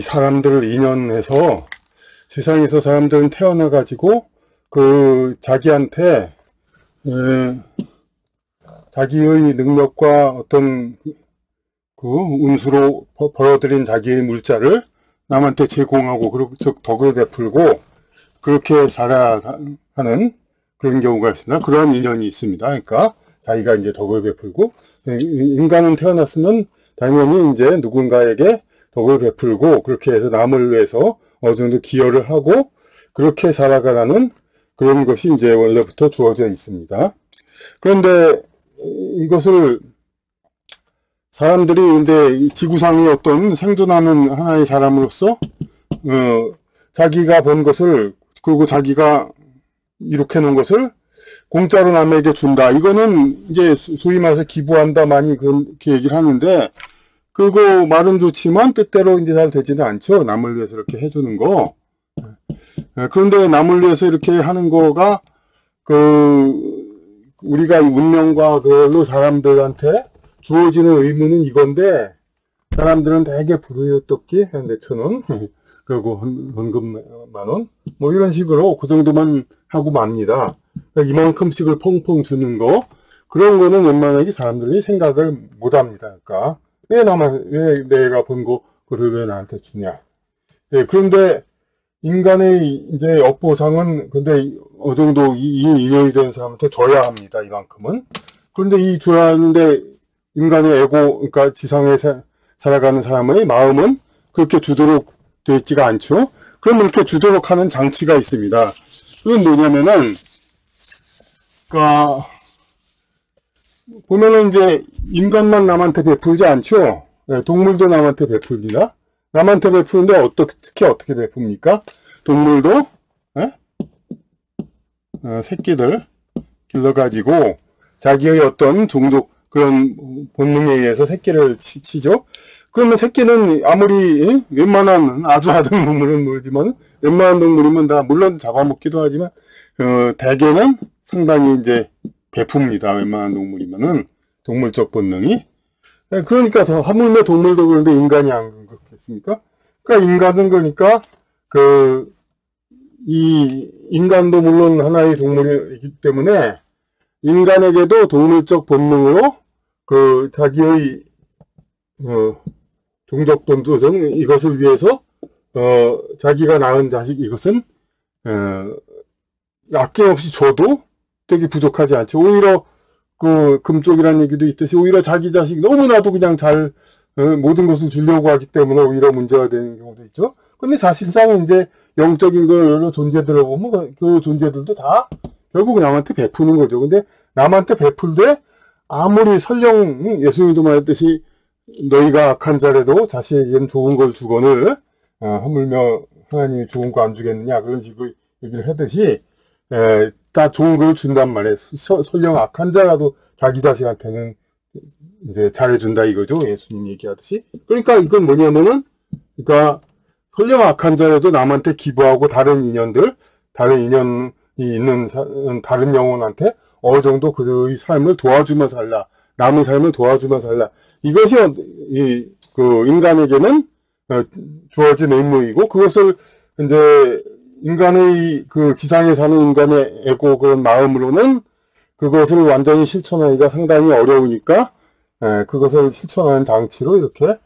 사람들을 인연해서 세상에서 사람들은 태어나 가지고 자기한테 자기의 능력과 어떤 운수로 벌어들인 자기의 물자를 남한테 제공하고, 그리고 즉 덕을 베풀고 그렇게 살아가는 그런 경우가 있습니다. 그러한 인연이 있습니다. 그러니까 자기가 이제 덕을 베풀고, 인간은 태어났으면 당연히 이제 누군가에게 덕을 베풀고, 그렇게 해서 남을 위해서 어느 정도 기여를 하고 그렇게 살아가라는 그런 것이 이제 원래부터 주어져 있습니다. 그런데 이것을 사람들이 근데 지구상의 어떤 생존하는 하나의 사람으로서 자기가 번 것을, 그리고 자기가 이룩해 놓은 것을 공짜로 남에게 준다. 이거는 이제 소위 말해서 기부한다, 많이 그렇게 얘기를 하는데, 그거 말은 좋지만 뜻대로 이제 잘 되지는 않죠. 남을 위해서 이렇게 해주는 거. 그런데 남을 위해서 이렇게 하는 거가 우리가 운명과 그걸로 사람들한테 주어지는 의무는 이건데, 사람들은 되게 불우이웃돕기 내천원 그리고 헌금 만원 뭐 이런 식으로 그 정도만 하고 맙니다. 이만큼씩을 펑펑 주는 거, 그런 거는 웬만하게 사람들이 생각을 못 합니다. 그러니까 왜 내가 번 거를 왜 나한테 주냐. 그런데 인간의 이제 업보상은 근데 어느 정도 이 인연이 된 사람한테 줘야 합니다. 이만큼은. 그런데 이 줘야 하는데 인간의 에고, 그러니까 지상에 살아가는 사람의 마음은 그렇게 주도록 되어 있지가 않죠. 그러면 이렇게 주도록 하는 장치가 있습니다. 그건 뭐냐면은, 그러니까 보면은 이제 인간만 남한테 베풀지 않죠. 동물도 남한테 베풀기나, 남한테 베푸는데 특히 어떻게 베풉니까? 동물도 새끼들 길러가지고 자기의 어떤 종족 그런 본능에 의해서 새끼를 치죠. 그러면 새끼는 아무리 웬만한 아주 아둔 동물은 모르지만, 웬만한 동물이면 다 물론 잡아먹기도 하지만 대개는 상당히 이제 베풉니다. 웬만한 동물이면은 동물적 본능이. 그러니까 더 하물며 동물도 그런데 인간이 안 그렇겠습니까? 그러니까 인간은 그러니까 이 인간도 물론 하나의 동물이기 때문에 인간에게도 동물적 본능으로 자기의 종족 본도전 이것을 위해서 자기가 낳은 자식 이것은 아낌없이 줘도 되게 부족하지 않죠. 오히려 금쪽이라는 얘기도 있듯이 오히려 자기 자식 너무나도 그냥 잘 모든 것을 주려고 하기 때문에 오히려 문제가 되는 경우도 있죠. 근데 사실상 이제 영적인 여러 존재들을 보면 그 존재들도 다 결국 남한테 베푸는 거죠. 근데 남한테 베풀되 아무리 설령 예수님도 말했듯이 너희가 악한 자라도 자식에게는 좋은 걸 주거늘 하물며 하나님이 좋은 거 안 주겠느냐, 그런 식으로 얘기를 하듯이 다 좋은 걸 준단 말이에요. 설령 악한 자라도 자기 자식한테는 이제 잘해준다 이거죠. 예수님 얘기하듯이. 그러니까 이건 뭐냐면은, 그러니까 설령 악한 자라도 남한테 기부하고 다른 인연이 있는 다른 영혼한테 어느 정도 그의 삶을 도와주며 살라, 남의 삶을 도와주며 살라. 이것이 인간에게는 주어진 의무이고, 그것을 이제 인간의 지상에 사는 인간의 에고 그런 마음으로는 그것을 완전히 실천하기가 상당히 어려우니까 그것을 실천하는 장치로 이렇게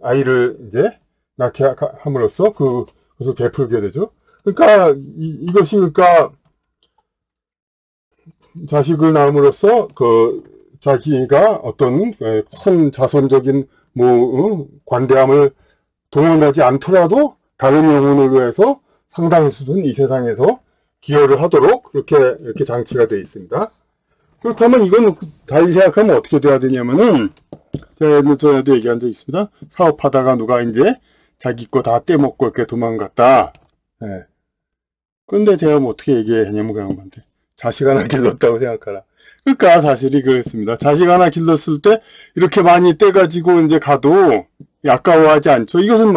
아이를 이제 낳게 함으로써 그것을 베풀게 되죠. 그러니까 이것이 그러니까 자식을 낳음으로써 자기가 어떤 큰 자손적인 관대함을 동원하지 않더라도 다른 영혼을 위해서 상당한 수준 이 세상에서 기여를 하도록 이렇게 장치가 되어 있습니다. 그렇다면 이건 달리 생각하면 어떻게 돼야 되냐면은, 제가 전에도 얘기한 적 있습니다. 사업하다가 누가 이제 자기 거 다 떼먹고 이렇게 도망갔다. 근데 제가 어떻게 얘기했냐면 그 양반한테 자식 하나 길렀다고 생각하라. 그러니까 사실이 그랬습니다. 자식 하나 길렀을 때 이렇게 많이 떼가지고 이제 가도 아까워하지 않죠. 이것은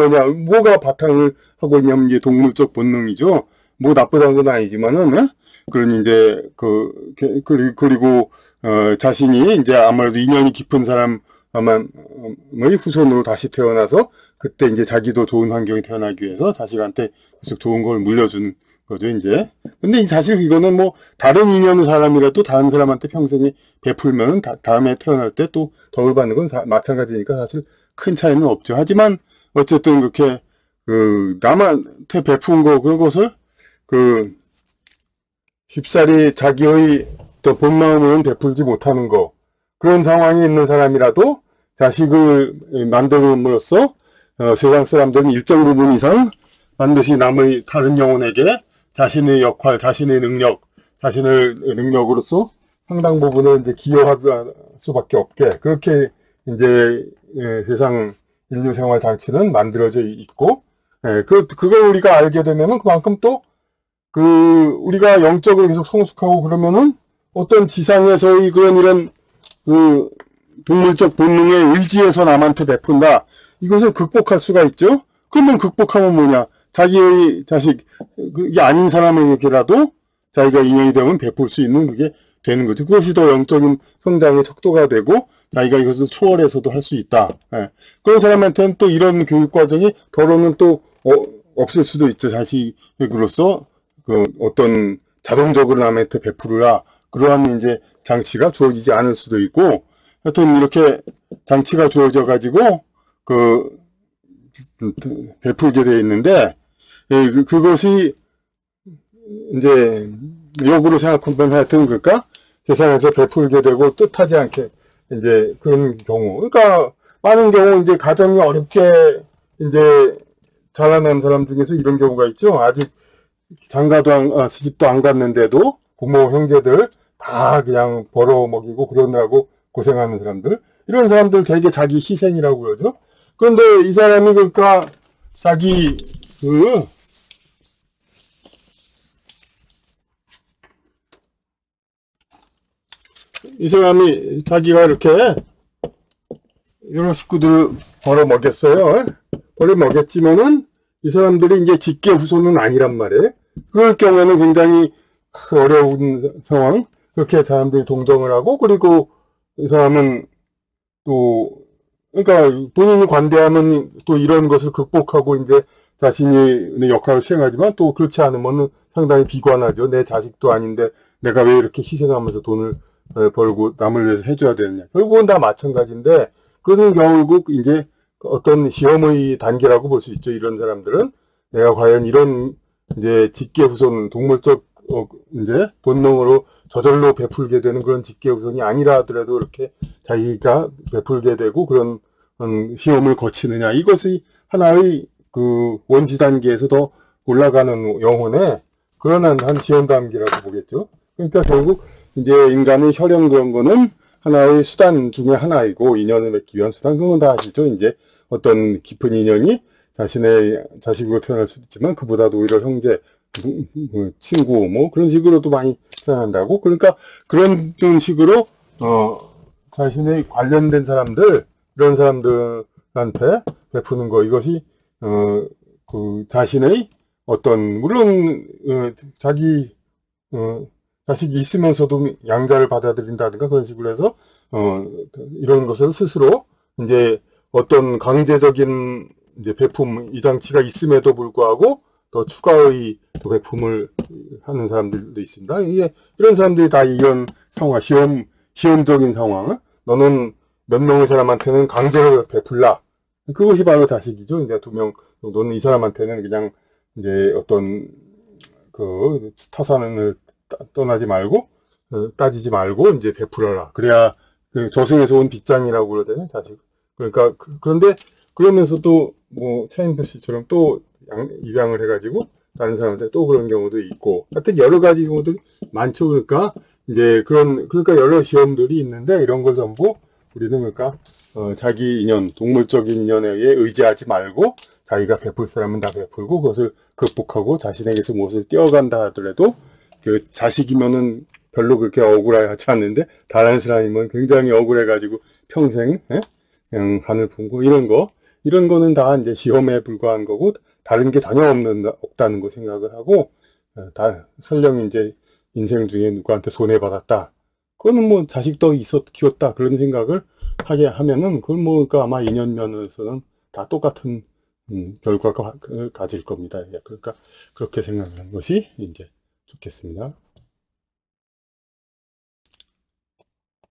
뭐가 바탕을 하고 있냐면 이게 동물적 본능이죠. 뭐 나쁘다는 건 아니지만은, 그런 이제 그리고 자신이 이제 아무래도 인연이 깊은 사람 아마의 후손으로 다시 태어나서 그때 이제 자기도 좋은 환경에 태어나기 위해서 자식한테 계속 좋은 걸 물려주는 거죠, 이제. 근데 사실 이거는 뭐 다른 인연의 사람이라도 다른 사람한테 평생에 베풀면 다음에 태어날 때 또 덕을 받는 건 마찬가지니까 사실 큰 차이는 없죠. 하지만 어쨌든 그렇게 남한테 베푼 거 그것을 쉽사리 자기의 또 본 마음으로는 베풀지 못하는 거, 그런 상황에 있는 사람이라도 자식을 만듦으로써 세상 사람들은 일정 부분 이상 반드시 남의 다른 영혼에게 자신의 역할, 자신의 능력, 자신의 능력으로서 상당 부분을 이제 기여할 수밖에 없게, 그렇게 이제 세상 인류 생활 장치는 만들어져 있고, 그걸 우리가 알게 되면은 그만큼 또 우리가 영적으로 계속 성숙하고 그러면은 어떤 지상에서의 이런 동물적 본능에 의지해서 남한테 베푼다, 이것을 극복할 수가 있죠. 그러면 극복하면 뭐냐, 자기의 자식, 그게 아닌 사람에게라도 자기가 인연이 되면 베풀 수 있는 그게 되는 거죠. 그것이 더 영적인 성장의 척도가 되고 자기가 이것을 초월해서도 할 수 있다. 그런 사람한테는 또 이런 교육 과정이 더러는 또 없을 수도 있죠. 자식으로서 어떤 자동적으로 남한테 베풀으라, 그러한 이제 장치가 주어지지 않을 수도 있고, 하여튼 이렇게 장치가 주어져 가지고 베풀게 되어 있는데, 그것이 이제 역으로 생각하면 하여튼 그러니까 세상에서 베풀게 되고 뜻하지 않게 이제 그런 경우, 그러니까 많은 경우 이제 가정이 어렵게 이제 자라난 사람 중에서 이런 경우가 있죠. 아직 장가도 시집도 안 갔는데도 부모 형제들 다 그냥 벌어먹이고 그러느라고 고생하는 사람들, 이런 사람들 되게 자기 희생이라고 그러죠. 그런데 이 사람이 그러니까 자기 이 사람이 자기가 이렇게 여러 식구들을 벌어먹였어요. 벌어먹였지만은 이 사람들이 이제 직계 후손은 아니란 말이에요. 그럴 경우에는 굉장히 어려운 상황, 그렇게 사람들이 동정을 하고, 그리고 이 사람은 또 그러니까 본인이 관대하면 또 이런 것을 극복하고 이제 자신이 역할을 수행하지만, 또 그렇지 않으면 상당히 비관하죠. 내 자식도 아닌데 내가 왜 이렇게 희생하면서 돈을 벌고 남을 위해서 해줘야 되느냐. 결국은 다 마찬가지인데, 그것은 결국 이제 어떤 시험의 단계라고 볼 수 있죠. 이런 사람들은 내가 과연 이런 이제 직계 후손, 동물적 이제 본능으로 저절로 베풀게 되는 그런 직계 후손이 아니라 하더라도 이렇게 자기가 베풀게 되고 그런 시험을 거치느냐, 이것이 하나의 원시 단계에서 더 올라가는 영혼의 그런 한 시험 단계라고 보겠죠. 그러니까 결국 이제 인간의 혈연 그런 거는 하나의 수단 중에 하나이고, 인연을 맺기 위한 수단, 그건 다 아시죠. 이제 어떤 깊은 인연이 자신의 자식으로 태어날 수도 있지만 그보다도 오히려 형제, 친구 뭐 그런 식으로도 많이 태어난다고. 그러니까 그런 식으로 자신의 관련된 사람들, 이런 사람들한테 베푸는 거, 이것이 자신의 어떤, 물론 자기 자식이 있으면서도 양자를 받아들인다든가 그런 식으로 해서 이런 것을 스스로 이제 어떤 강제적인 이제 베품, 이 장치가 있음에도 불구하고 더 추가의 또 베품을 하는 사람들도 있습니다. 이런 사람들이 다 이런 상황, 시험적인 상황, 너는 몇 명의 사람한테는 강제로 베풀라, 그것이 바로 자식이죠. 이제 2명 정도는 이 사람한테는 그냥 이제 어떤 타산을 떠나지 말고 따지지 말고 이제 베풀어라. 그래야 저승에서 온 빚장이라고 그러잖아요, 자식. 그러니까 그런데 그러면서도 뭐 차인표 씨처럼 또 입양을 해가지고 다른 사람한테 또 그런 경우도 있고, 하여튼 여러 가지 경우들 많죠. 그러니까 이제 그러니까 여러 시험들이 있는데, 이런 걸 전부 우리는 그러니까 자기 인연, 동물적인 인연에 의해 의지하지 말고 자기가 베풀 사람은 다 베풀고 그것을 극복하고 자신에게서 무엇을 떼어간다 하더라도 자식이면은 별로 그렇게 억울하지 않는데 다른 사람이면 굉장히 억울해가지고 평생 그냥 하늘 품고 이런 거는 다 이제 시험에 불과한 거고 다른 게 전혀 없다는 거 생각을 하고, 설령 이제 인생 중에 누구한테 손해받았다, 그거는 뭐 자식도 키웠다, 그런 생각을 하게 하면은, 그걸 뭐, 그러니까 아마 2년 면에서는 다 똑같은, 결과가 가질 겁니다. 예, 그러니까, 그렇게 생각하는 것이 이제 좋겠습니다.